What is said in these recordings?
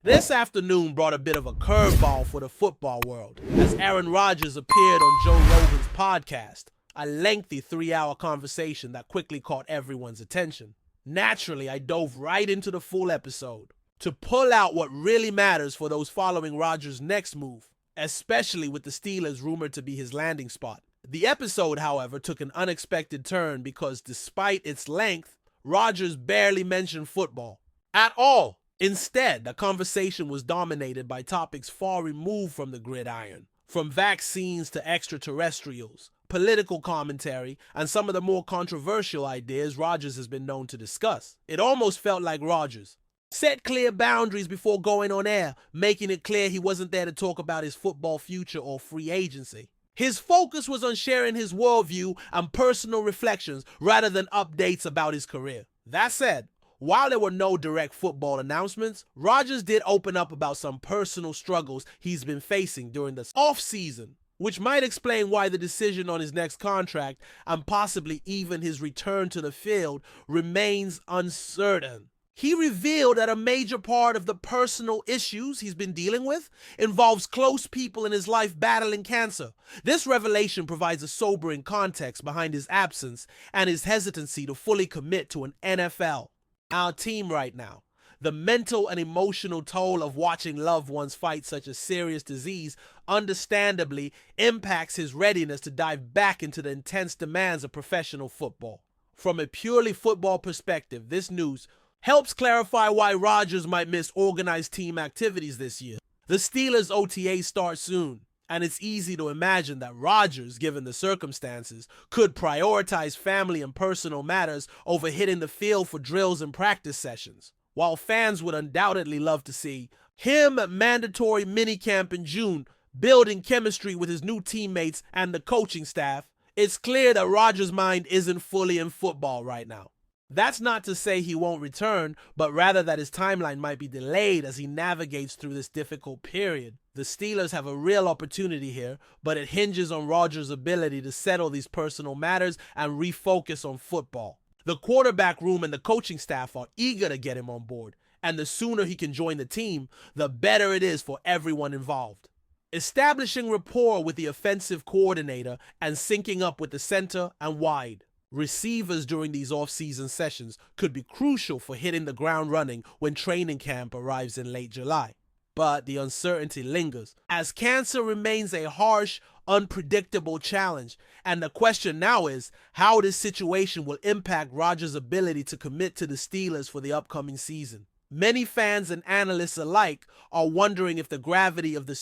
This afternoon brought a bit of a curveball for the football world, as Aaron Rodgers appeared on Joe Rogan's podcast, a lengthy 3-hour conversation that quickly caught everyone's attention. Naturally, I dove right into the full episode to pull out what really matters for those following Rodgers' next move, especially with the Steelers rumored to be his landing spot. The episode, however, took an unexpected turn because despite its length, Rodgers barely mentioned football at all. Instead, the conversation was dominated by topics far removed from the gridiron, from vaccines to extraterrestrials, political commentary, and some of the more controversial ideas Rodgers has been known to discuss. It almost felt like Rodgers set clear boundaries before going on air, making it clear he wasn't there to talk about his football future or free agency. His focus was on sharing his worldview and personal reflections rather than updates about his career. That said, while there were no direct football announcements, Rodgers did open up about some personal struggles he's been facing during the off-season, which might explain why the decision on his next contract and possibly even his return to the field remains uncertain. He revealed that a major part of the personal issues he's been dealing with involves close people in his life battling cancer. This revelation provides a sobering context behind his absence and his hesitancy to fully commit to an NFL. Our team right now. The mental and emotional toll of watching loved ones fight such a serious disease understandably impacts his readiness to dive back into the intense demands of professional football. From a purely football perspective, this news helps clarify why Rodgers might miss organized team activities this year. The Steelers' OTA start soon, and it's easy to imagine that Rodgers, given the circumstances, could prioritize family and personal matters over hitting the field for drills and practice sessions. While fans would undoubtedly love to see him at mandatory minicamp in June, building chemistry with his new teammates and the coaching staff, it's clear that Rodgers' mind isn't fully in football right now. That's not to say he won't return, but rather that his timeline might be delayed as he navigates through this difficult period. The Steelers have a real opportunity here, but it hinges on Rodgers' ability to settle these personal matters and refocus on football. The quarterback room and the coaching staff are eager to get him on board, and the sooner he can join the team, the better it is for everyone involved. Establishing rapport with the offensive coordinator and syncing up with the center and wide receivers during these off-season sessions could be crucial for hitting the ground running when training camp arrives in late July. But the uncertainty lingers, as cancer remains a harsh, unpredictable challenge, and the question now is how this situation will impact Rodgers' ability to commit to the Steelers for the upcoming season. Many fans and analysts alike are wondering if the gravity of the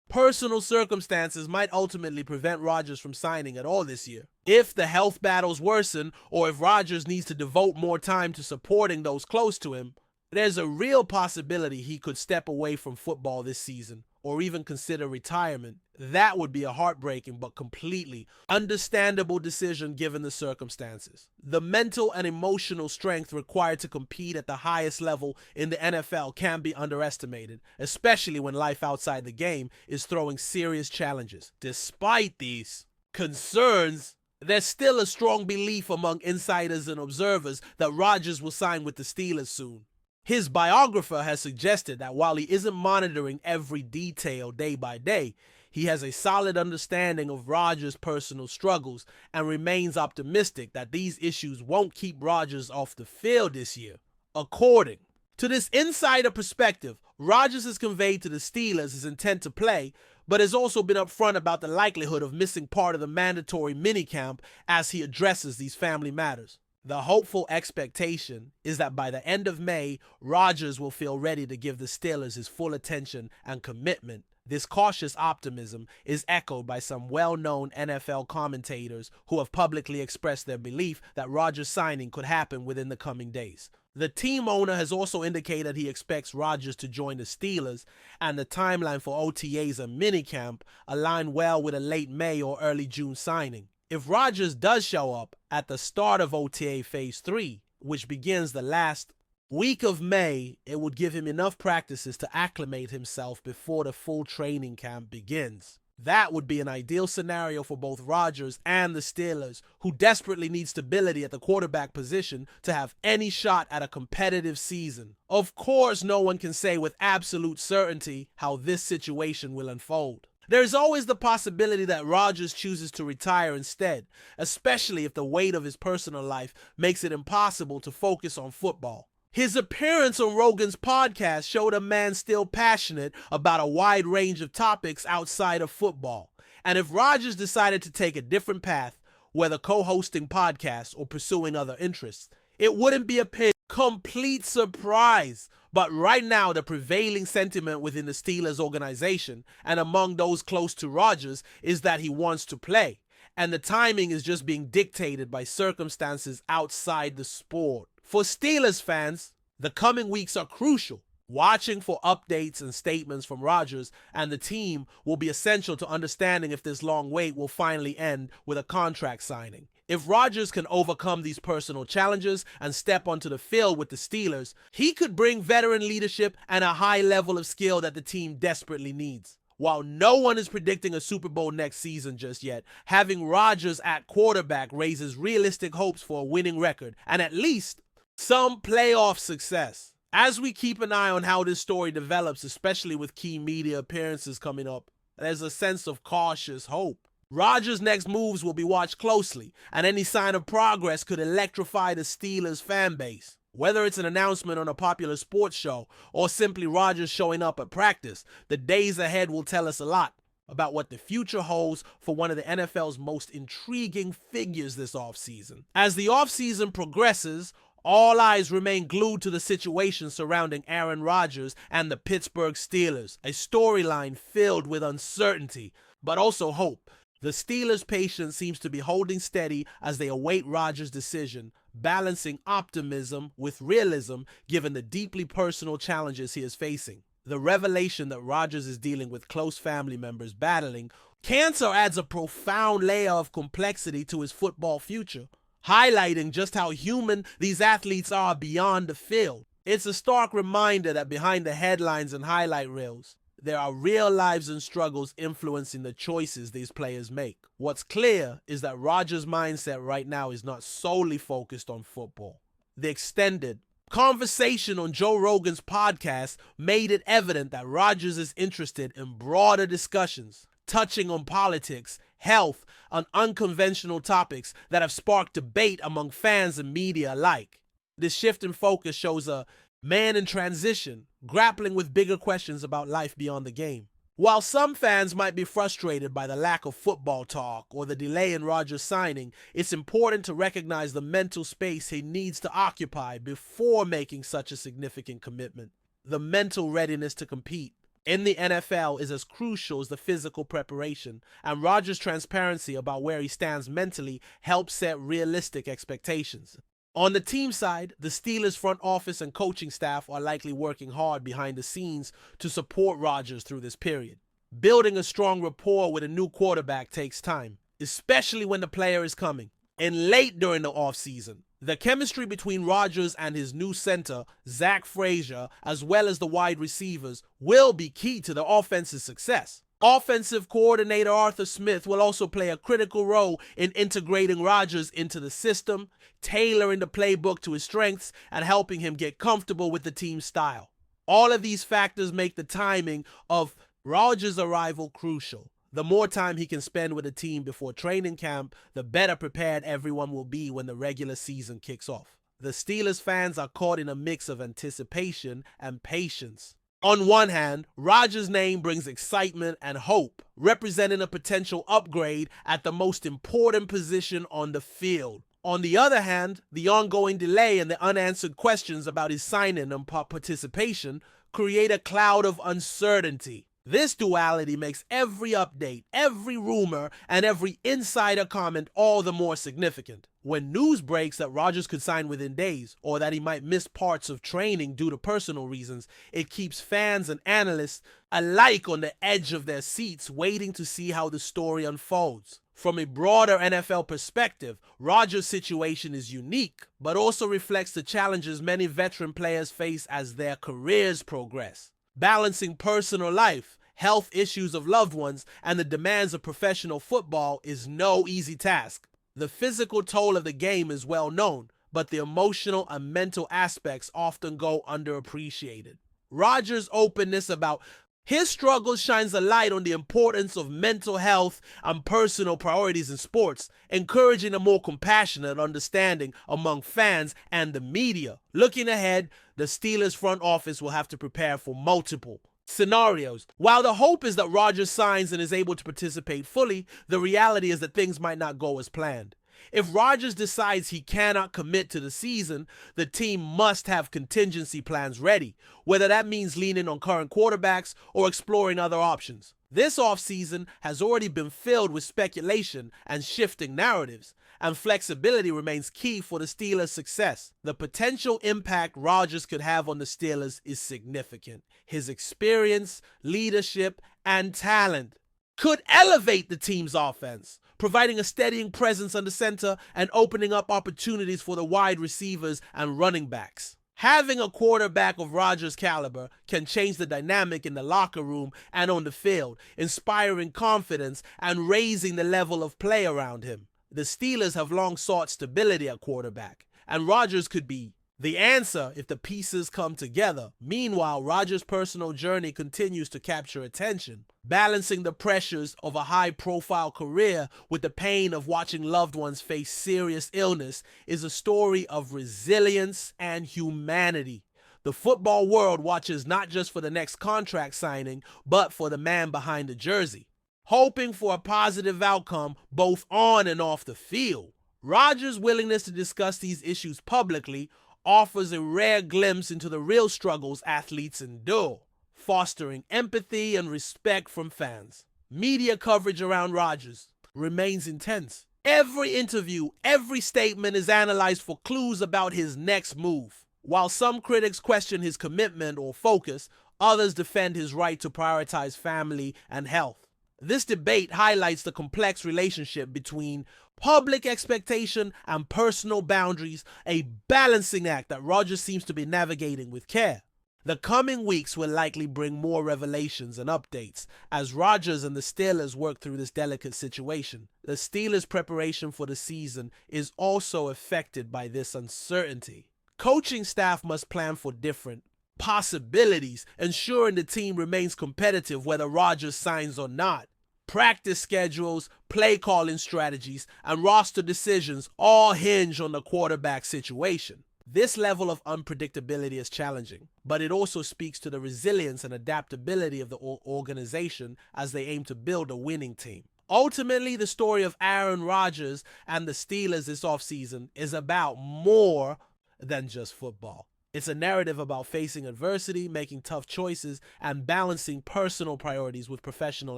personal circumstances might ultimately prevent Rodgers from signing at all this year. If the health battles worsen, or if Rodgers needs to devote more time to supporting those close to him, there's a real possibility he could step away from football this season, or even consider retirement. That would be a heartbreaking but completely understandable decision given the circumstances. The mental and emotional strength required to compete at the highest level in the NFL can't be underestimated, especially when life outside the game is throwing serious challenges. Despite these concerns, there's still a strong belief among insiders and observers that Rodgers will sign with the Steelers soon. His biographer has suggested that while he isn't monitoring every detail day by day, he has a solid understanding of Rodgers' personal struggles and remains optimistic that these issues won't keep Rodgers off the field this year. According to this insider perspective, Rodgers has conveyed to the Steelers his intent to play, but has also been upfront about the likelihood of missing part of the mandatory minicamp as he addresses these family matters. The hopeful expectation is that by the end of May, Rodgers will feel ready to give the Steelers his full attention and commitment. This cautious optimism is echoed by some well-known NFL commentators who have publicly expressed their belief that Rodgers' signing could happen within the coming days. The team owner has also indicated he expects Rodgers to join the Steelers, and the timeline for OTAs and minicamp align well with a late May or early June signing. If Rodgers does show up at the start of OTA Phase 3, which begins the last week of May, it would give him enough practices to acclimate himself before the full training camp begins. That would be an ideal scenario for both Rodgers and the Steelers, who desperately need stability at the quarterback position to have any shot at a competitive season. Of course, no one can say with absolute certainty how this situation will unfold. There is always the possibility that Rodgers chooses to retire instead, especially if the weight of his personal life makes it impossible to focus on football. His appearance on Rogan's podcast showed a man still passionate about a wide range of topics outside of football. And if Rodgers decided to take a different path, whether co-hosting podcasts or pursuing other interests, it wouldn't be a complete surprise. But right now, the prevailing sentiment within the Steelers organization and among those close to Rodgers is that he wants to play. And the timing is just being dictated by circumstances outside the sport. For Steelers fans, the coming weeks are crucial. Watching for updates and statements from Rodgers and the team will be essential to understanding if this long wait will finally end with a contract signing. If Rodgers can overcome these personal challenges and step onto the field with the Steelers, he could bring veteran leadership and a high level of skill that the team desperately needs. While no one is predicting a Super Bowl next season just yet, having Rodgers at quarterback raises realistic hopes for a winning record and at least some playoff success. As we keep an eye on how this story develops, especially with key media appearances coming up, there's a sense of cautious hope. Rodgers' next moves will be watched closely, and any sign of progress could electrify the Steelers fan base. Whether it's an announcement on a popular sports show or simply Rodgers showing up at practice, the days ahead will tell us a lot about what the future holds for one of the NFL's most intriguing figures this offseason. As the offseason progresses, all eyes remain glued to the situation surrounding Aaron Rodgers and the Pittsburgh Steelers, a storyline filled with uncertainty, but also hope. The Steelers' patience seems to be holding steady as they await Rodgers' decision, balancing optimism with realism given the deeply personal challenges he is facing. The revelation that Rodgers is dealing with close family members battling cancer adds a profound layer of complexity to his football future, highlighting just how human these athletes are beyond the field. It's a stark reminder that behind the headlines and highlight reels, there are real lives and struggles influencing the choices these players make. What's clear is that Rodgers' mindset right now is not solely focused on football. The extended conversation on Joe Rogan's podcast made it evident that Rodgers is interested in broader discussions, touching on politics, health, and unconventional topics that have sparked debate among fans and media alike. This shift in focus shows a man in transition, grappling with bigger questions about life beyond the game. While some fans might be frustrated by the lack of football talk or the delay in Rodgers' signing, it's important to recognize the mental space he needs to occupy before making such a significant commitment. The mental readiness to compete in the NFL is as crucial as the physical preparation, and Rodgers' transparency about where he stands mentally helps set realistic expectations. On the team side, the Steelers' front office and coaching staff are likely working hard behind the scenes to support Rodgers through this period. Building a strong rapport with a new quarterback takes time, especially when the player is coming. And late during the offseason, the chemistry between Rodgers and his new center, Zach Frazier, as well as the wide receivers, will be key to the offense's success. Offensive coordinator Arthur Smith will also play a critical role in integrating Rodgers into the system, tailoring the playbook to his strengths, and helping him get comfortable with the team's style. All of these factors make the timing of Rodgers' arrival crucial. The more time he can spend with the team before training camp, the better prepared everyone will be when the regular season kicks off. The Steelers fans are caught in a mix of anticipation and patience. On one hand, Rodgers' name brings excitement and hope, representing a potential upgrade at the most important position on the field. On the other hand, the ongoing delay and the unanswered questions about his signing and participation create a cloud of uncertainty. This duality makes every update, every rumor, and every insider comment all the more significant. When news breaks that Rodgers could sign within days, or that he might miss parts of training due to personal reasons, it keeps fans and analysts alike on the edge of their seats, waiting to see how the story unfolds. From a broader NFL perspective, Rodgers' situation is unique, but also reflects the challenges many veteran players face as their careers progress. Balancing personal life, health issues of loved ones, and the demands of professional football is no easy task. The physical toll of the game is well known, but the emotional and mental aspects often go underappreciated. Rodgers' openness about his struggles shines a light on the importance of mental health and personal priorities in sports, encouraging a more compassionate understanding among fans and the media. Looking ahead, the Steelers front office will have to prepare for multiple scenarios. While the hope is that Rodgers signs and is able to participate fully, the reality is that things might not go as planned. If Rodgers decides he cannot commit to the season, the team must have contingency plans ready, whether that means leaning on current quarterbacks or exploring other options. This offseason has already been filled with speculation and shifting narratives, and flexibility remains key for the Steelers' success. The potential impact Rodgers could have on the Steelers is significant. His experience, leadership, and talent could elevate the team's offense, providing a steadying presence under center and opening up opportunities for the wide receivers and running backs. Having a quarterback of Rodgers' caliber can change the dynamic in the locker room and on the field, inspiring confidence and raising the level of play around him. The Steelers have long sought stability at quarterback, and Rodgers could be the answer if the pieces come together. Meanwhile, Rodgers' personal journey continues to capture attention. Balancing the pressures of a high-profile career with the pain of watching loved ones face serious illness is a story of resilience and humanity. The football world watches not just for the next contract signing, but for the man behind the jersey, hoping for a positive outcome both on and off the field. Rodgers' willingness to discuss these issues publicly offers a rare glimpse into the real struggles athletes endure, fostering empathy and respect from fans. Media coverage around Rodgers remains intense. Every interview, every statement is analyzed for clues about his next move. While some critics question his commitment or focus, others defend his right to prioritize family and health. This debate highlights the complex relationship between public expectation and personal boundaries, a balancing act that Rodgers seems to be navigating with care. The coming weeks will likely bring more revelations and updates as Rodgers and the Steelers work through this delicate situation. The Steelers' preparation for the season is also affected by this uncertainty. Coaching staff must plan for different possibilities, ensuring the team remains competitive whether Rodgers signs or not. Practice schedules, play calling strategies, and roster decisions all hinge on the quarterback situation. This level of unpredictability is challenging, but it also speaks to the resilience and adaptability of the organization as they aim to build a winning team. Ultimately, the story of Aaron Rodgers and the Steelers this offseason is about more than just football. It's a narrative about facing adversity, making tough choices, and balancing personal priorities with professional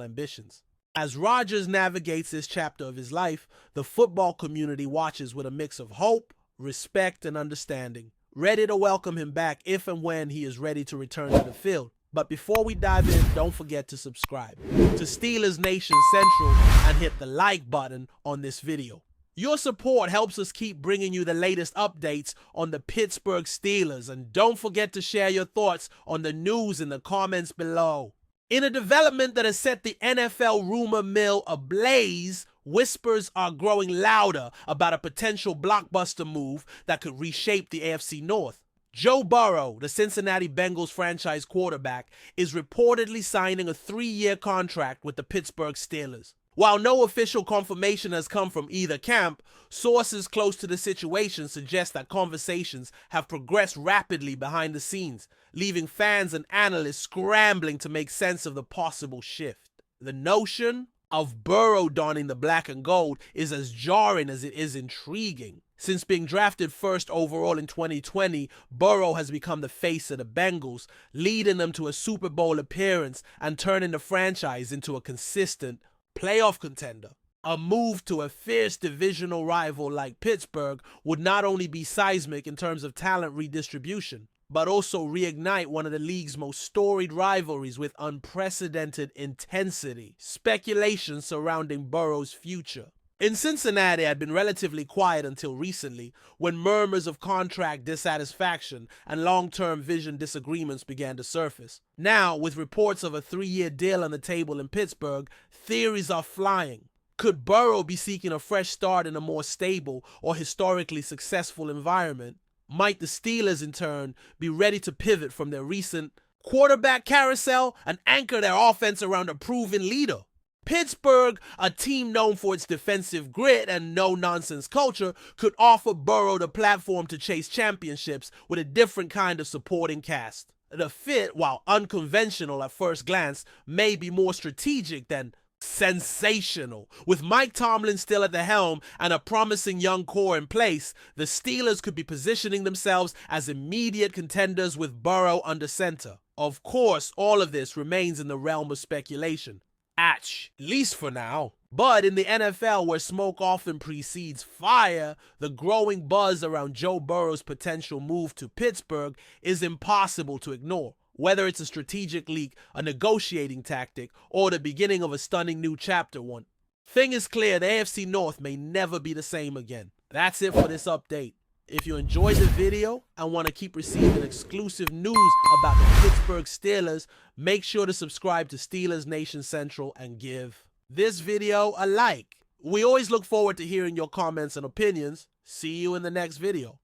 ambitions. As Rodgers navigates this chapter of his life, the football community watches with a mix of hope, respect, and understanding, ready to welcome him back if and when he is ready to return to the field. But before we dive in, don't forget to subscribe to Steelers Nation Central and hit the like button on this video. Your support helps us keep bringing you the latest updates on the Pittsburgh Steelers, and don't forget to share your thoughts on the news in the comments below. In a development that has set the NFL rumor mill ablaze, whispers are growing louder about a potential blockbuster move that could reshape the AFC North. Joe Burrow, the Cincinnati Bengals franchise quarterback, is reportedly signing a 3-year contract with the Pittsburgh Steelers. While no official confirmation has come from either camp, sources close to the situation suggest that conversations have progressed rapidly behind the scenes, leaving fans and analysts scrambling to make sense of the possible shift. The notion of Burrow donning the black and gold is as jarring as it is intriguing. Since being drafted first overall in 2020, Burrow has become the face of the Bengals, leading them to a Super Bowl appearance and turning the franchise into a consistent playoff contender. A move to a fierce divisional rival like Pittsburgh would not only be seismic in terms of talent redistribution, but also reignite one of the league's most storied rivalries with unprecedented intensity. Speculation surrounding Burrow's future In Cincinnati, it had been relatively quiet until recently, when murmurs of contract dissatisfaction and long-term vision disagreements began to surface. Now, with reports of a 3-year deal on the table in Pittsburgh, theories are flying. Could Burrow be seeking a fresh start in a more stable or historically successful environment? Might the Steelers, in turn, be ready to pivot from their recent quarterback carousel and anchor their offense around a proven leader? Pittsburgh, a team known for its defensive grit and no-nonsense culture, could offer Burrow the platform to chase championships with a different kind of supporting cast. The fit, while unconventional at first glance, may be more strategic than sensational. With Mike Tomlin still at the helm and a promising young core in place, the Steelers could be positioning themselves as immediate contenders with Burrow under center. Of course, all of this remains in the realm of speculation. At least for now. But in the NFL, where smoke often precedes fire, the growing buzz around Joe Burrow's potential move to Pittsburgh is impossible to ignore. Whether it's a strategic leak, a negotiating tactic, or the beginning of a stunning new chapter, one thing is clear: the AFC North may never be the same again. That's it for this update. If you enjoyed the video and want to keep receiving exclusive news about the Pittsburgh Steelers, make sure to subscribe to Steelers Nation Central and give this video a like. We always look forward to hearing your comments and opinions. See you in the next video.